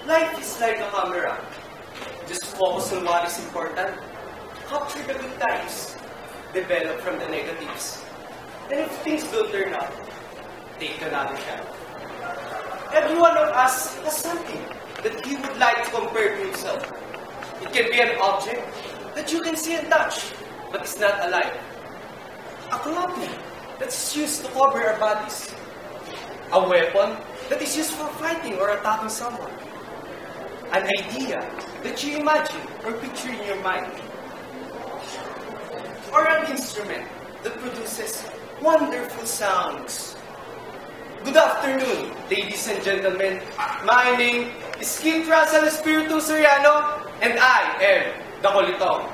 Life is like a camera. Just focus on what is important, capture the good times, develop from the negatives. And if things don't turn out, take another shot. Every one of us has something that he would like to compare to himself. It can be an object that you can see and touch, but is not alive. A clothing that is used to cover our bodies. A weapon that is used for fighting or attacking someone. An idea that you imagine or picture in your mind. Or an instrument that produces wonderful sounds. Good afternoon, ladies and gentlemen. My name is Kit Russell Espiritu Soriano, and I am the Kolitong.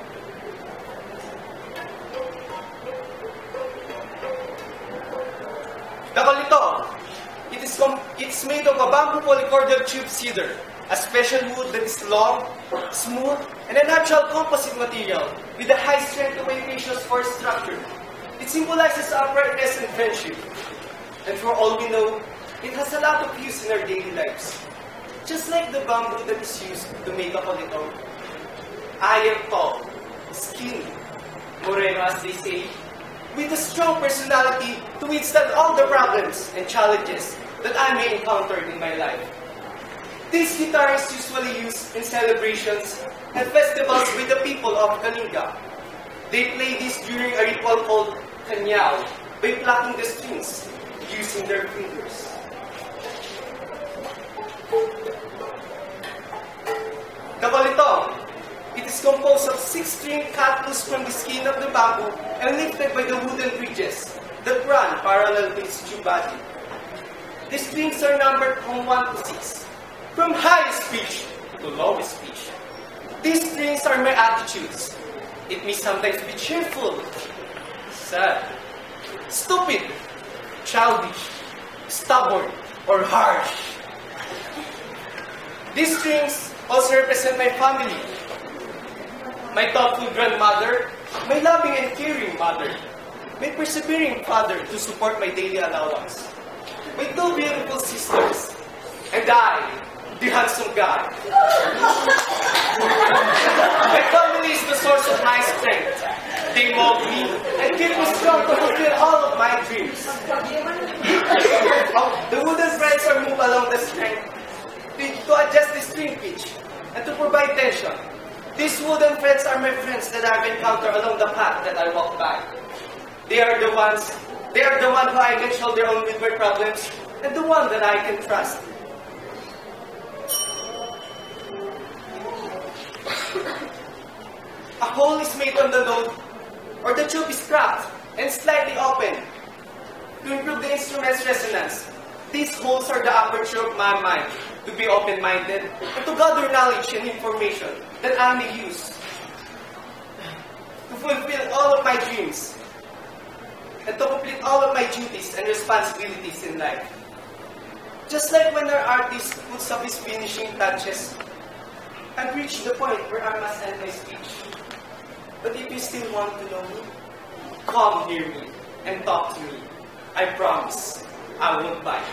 The Kolitong. It's made of a bamboo polycordial tube cedar, a special wood that is long, smooth, and a natural composite material with a high strength of efficacious force structure. It symbolizes uprightness and friendship. And for all we know, it has a lot of use in our daily lives. Just like the bamboo that is used to make a kolitong. I am tall, skinny, moreno as they say, with a strong personality to withstand all the problems and challenges that I may encounter in my life. This guitar is usually used in celebrations and festivals with the people of Kalinga. They play this during a ritual called Kanyao by plucking the strings using their fingers. The kolitong. It is composed of 6 string cut loose from the skin of the bamboo and lifted by the wooden bridges that run parallel to its tube body. The strings are numbered from 1 to 6, from highest pitch to lowest pitch. These strings are my attitudes. It may sometimes be cheerful, sad, stupid, childish, stubborn, or harsh. These strings also represent my family. My thoughtful grandmother, my loving and caring mother, my persevering father to support my daily allowance, my 2 beautiful sisters, and I, the handsome guy. My family is the source of my strength. They mold me and keep me strong to fulfill all of my dreams. The wooden threads are moved along the string to adjust the string pitch and to provide tension. These wooden threads are my friends that I've encountered along the path that I walk by. They are the ones who I can shoulder on with my problems, and the one that I can trust. A hole is made on the node, or the tube is cracked and slightly open to improve the instrument's resonance. These holes are the aperture of my mind to be open-minded and to gather knowledge and information that I may use to fulfill all of my dreams and to complete all of my duties and responsibilities in life. Just like when our artist puts up his finishing touches, I've reached the point where I must end my speech. But if you still want to know me, come near me and talk to me. I promise I won't bite.